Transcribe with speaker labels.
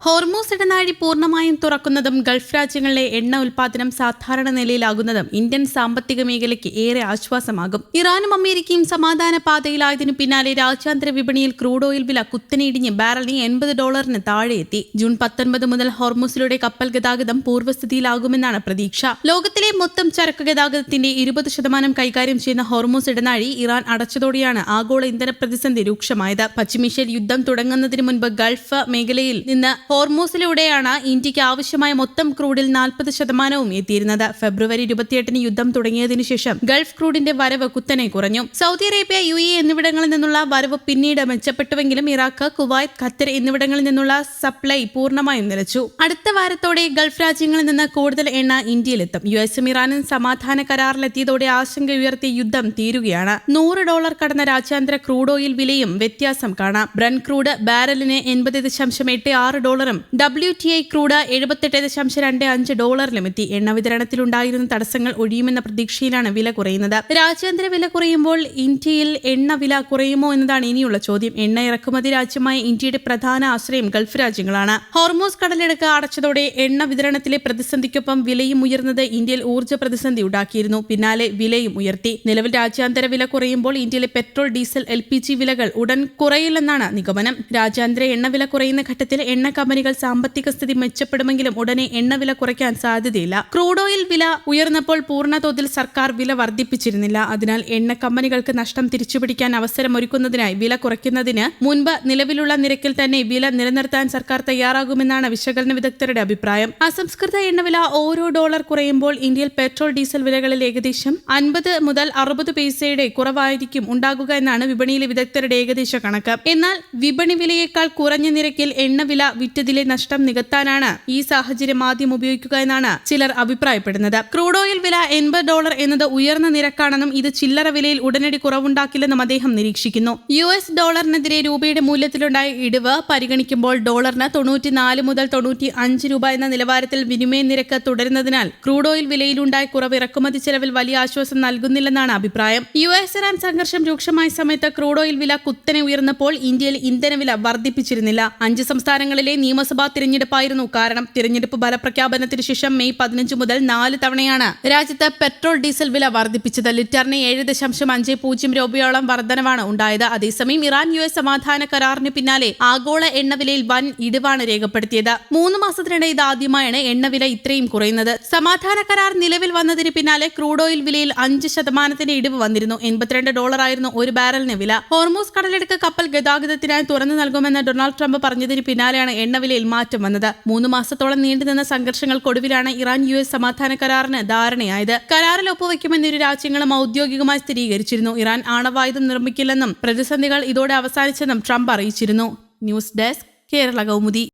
Speaker 1: Hormuz ഇടനാഴി പൂർണ്ണമായും തുറക്കുന്നതും Gulf രാജ്യങ്ങളിലെ എണ്ണ ഉൽപാദനം സാധാരണ നിലയിലാകുന്നതും ഇന്ത്യൻ സാമ്പത്തിക മേഖലയ്ക്ക് ഏറെ ആശ്വാസമാകും. ഇറാനും അമേരിക്കയും സമാധാന പാതയിലായതിനു പിന്നാലെ രാജ്യാന്തര വിപണിയിൽ ക്രൂഡ് ഓയിൽ വില കുത്തനെ ഇടിഞ്ഞ് ബാരലിന് $80 താഴെയെത്തി. ജൂൺ 19 മുതൽ ഹോർമൂസിലൂടെ കപ്പൽ ഗതാഗതം പൂർവ്വസ്ഥിതിയിലാകുമെന്നാണ് പ്രതീക്ഷ. ലോകത്തിലെ മൊത്തം ചരക്ക് ഗതാഗതത്തിന്റെ 20% കൈകാര്യം ചെയ്യുന്ന ഹോർമൂസ് ഇടനാഴി ഇറാൻ അടച്ചതോടെയാണ് ആഗോള ഇന്ധന പ്രതിസന്ധി രൂക്ഷമായത്. പശ്ചിമേഷ്യയിൽ യുദ്ധം തുടങ്ങുന്നതിന് മുൻപ് ഗൾഫ് മേഖലയിൽ നിന്ന് ഹോർമൂസിലൂടെയാണ് ഇന്ത്യക്ക് ആവശ്യമായ മൊത്തം ക്രൂഡിൽ 40% എത്തിയിരുന്നത്. ഫെബ്രുവരി 28 യുദ്ധം തുടങ്ങിയതിനു ശേഷം ഗൾഫ് ക്രൂഡിന്റെ വരവ് കുത്തനെ കുറഞ്ഞു. സൗദി അറേബ്യ, UAE എന്നിവിടങ്ങളിൽ നിന്നുള്ള വരവ് പിന്നീട് മെച്ചപ്പെട്ടുവെങ്കിലും ഇറാഖ്, കുവൈത്ത്, ഖത്തർ എന്നിവിടങ്ങളിൽ നിന്നുള്ള സപ്ലൈ പൂർണ്ണമായും നിലച്ചു. അടുത്ത വാരത്തോടെ ഗൾഫ് രാജ്യങ്ങളിൽ നിന്ന് കൂടുതൽ എണ്ണ ഇന്ത്യയിലെത്തും. US-ഉം ഇറാനും സമാധാന കരാറിലെത്തിയതോടെ ആശങ്ക ഉയർത്തിയ യുദ്ധം തീരുകയാണ്. $100 കടന്ന രാജ്യാന്തര ക്രൂഡ് ഓയിൽ വിലയും വ്യത്യാസം കാണാം. ബ്രന്റ് ക്രൂഡ് ബാരലിന് $80.86, WTI ക്രൂഡ് $78.25 എത്തി. എണ്ണ വിതരണത്തിലുണ്ടായിരുന്ന തടസ്സങ്ങൾ ഒഴിയുമെന്ന പ്രതീക്ഷയിലാണ് വില കുറയുന്നത്. രാജ്യാന്തര വില കുറയുമ്പോൾ ഇന്ത്യയിൽ എണ്ണ വില കുറയുമോ എന്നതാണ് ഇനിയുള്ള ചോദ്യം. എണ്ണ ഇറക്കുമതി രാജ്യമായ ഇന്ത്യയുടെ പ്രധാന ആശ്രയം ഗൾഫ് രാജ്യങ്ങളാണ്. ഹോർമൂസ് കടലിടുക്ക് അടച്ചതോടെ എണ്ണ വിതരണത്തിലെ പ്രതിസന്ധിക്കൊപ്പം വിലയും ഉയർന്നത് ഇന്ത്യയിൽ ഊർജ്ജ പ്രതിസന്ധി ഉണ്ടാക്കിയിരുന്നു. പിന്നാലെ വിലയും ഉയർത്തി. നിലവിൽ രാജ്യാന്തര വില കുറയുമ്പോൾ ഇന്ത്യയിലെ പെട്രോൾ, ഡീസൽ, LPG വിലകൾ ഉടൻ കുറയില്ലെന്നാണ് നിഗമനം. രാജ്യാന്തര എണ്ണവില കുറയുന്ന ഘട്ടത്തിൽ എണ്ണ കമ്പനികൾ സാമ്പത്തിക സ്ഥിതി മെച്ചപ്പെടുമെങ്കിലും ഉടനെ എണ്ണവില കുറയ്ക്കാൻ സാധ്യതയില്ല. ക്രൂഡ് ഓയിൽ വില ഉയർന്നപ്പോൾ പൂർണ്ണതോതിൽ സർക്കാർ വില വർദ്ധിപ്പിച്ചിരുന്നില്ല. അതിനാൽ എണ്ണ കമ്പനികൾക്ക് നഷ്ടം തിരിച്ചുപിടിക്കാൻ അവസരമൊരുക്കുന്നതിനായി വില കുറയ്ക്കുന്നതിന് മുൻപ് നിലവിലുള്ള നിരക്കിൽ തന്നെ വില നിലനിർത്താൻ സർക്കാർ തയ്യാറാകുമെന്നാണ് വിശകലന വിദഗ്ധരുടെ അഭിപ്രായം. അസംസ്കൃത എണ്ണവില ഓരോ $1 കുറയുമ്പോൾ ഇന്ത്യയിൽ പെട്രോൾ, ഡീസൽ വിലകളിൽ ഏകദേശം 50 മുതൽ 60 പൈസയുടെ കുറവായിരിക്കും ഉണ്ടാകുക എന്നാണ് വിപണിയിലെ വിദഗ്ധരുടെ ഏകദേശ കണക്ക്. എന്നാൽ വിപണി വിലയേക്കാൾ കുറഞ്ഞ നിരക്കിൽ എണ്ണവില വിറ്റതിലെ നഷ്ടം നികത്താനാണ് ഈ സാഹചര്യം ആദ്യം ഉപയോഗിക്കുക എന്നാണ് ചിലർ അഭിപ്രായപ്പെടുന്നത്. ക്രൂഡ് ഓയിൽ വില $80 എന്നത് ഉയർന്ന നിരക്കാണെന്നും ഇത് ചില്ലറ വിലയിൽ ഉടനടി കുറവുണ്ടാക്കില്ലെന്നും അദ്ദേഹം നിരീക്ഷിക്കുന്നു. US ഡോളറിനെതിരെ രൂപയുടെ മൂല്യത്തിലുണ്ടായ ഇടിവ് പരിഗണിക്കുമ്പോൾ ഡോളറിന് 94 മുതൽ 95 രൂപ എന്ന നിലവാരത്തിൽ വിനിമയ നിരക്ക് തുടരുന്നതിനാൽ ക്രൂഡ് ഓയിൽ വിലയിലുണ്ടായ കുറവ് ഇറക്കുമതി ചെലവിൽ വലിയ ആശ്വാസം നൽകുന്നില്ലെന്നാണ് അഭിപ്രായം. US-ഇറാൻ സംഘർഷം രൂക്ഷമായ സമയത്ത് ക്രൂഡ് ഓയിൽ വില കുത്തനെ ഉയർന്നപ്പോൾ ഇന്ത്യയിൽ ഇന്ധനവില വർദ്ധിപ്പിച്ചിരുന്നില്ല. 5 സംസ്ഥാനങ്ങളിലെ നിയമസഭാ തിരഞ്ഞെടുപ്പായിരുന്നു കാരണം. തിരഞ്ഞെടുപ്പ് ഫലപ്രഖ്യാപനത്തിന് ശേഷം മെയ് 15 മുതൽ 4 തവണയാണ് രാജ്യത്ത് പെട്രോൾ, ഡീസൽ വില വർദ്ധിപ്പിച്ചത്. ലിറ്ററിന് 7.50 രൂപയോളം വർധനവാണ് ഉണ്ടായത്. അതേസമയം ഇറാൻ US സമാധാന കരാറിന് പിന്നാലെ ആഗോള എണ്ണവിലയിൽ വൻ ഇടിവാണ് രേഖപ്പെടുത്തിയത്. 3 മാസത്തിനിടെ ഇതാദ്യമായാണ് എണ്ണവില ഇത്രയും കുറയുന്നത്. സമാധാന കരാർ നിലവിൽ വന്നതിന് പിന്നാലെ ക്രൂഡ് ഓയിൽ വിലയിൽ 5% ഇടിവ് വന്നിരുന്നു. $82 ആയിരുന്നു ഒരു ബാരലിന് വില. ഹോർമൂസ് കടലിടുക്ക് കപ്പൽ ഗതാഗതത്തിനായി തുറന്നു നൽകുമെന്ന് ഡൊണാൾഡ് ട്രംപ് പറഞ്ഞതിന് പിന്നാലെയാണ് എണ്ണവിലയിൽ മാറ്റം വന്നത്. 3 മാസത്തോളം നീണ്ടുനിന്ന സംഘർഷങ്ങൾക്കൊടുവിലാണ് ഇറാൻ US സമാധാന കരാറിന് ധാരണയായത്. കരാറിൽ ഒപ്പുവെക്കുമെന്ന് ഇരു രാജ്യങ്ങളും ഔദ്യോഗികമായി സ്ഥിരീകരിച്ചിരുന്നു. ഇറാൻ ആണവായുധം നിർമ്മിക്കില്ലെന്നും പ്രതിസന്ധികൾ ഇതോടെ അവസാനിച്ചെന്നും ട്രംപ് അറിയിച്ചിരുന്നു. News desk, Kerala Kaumudi.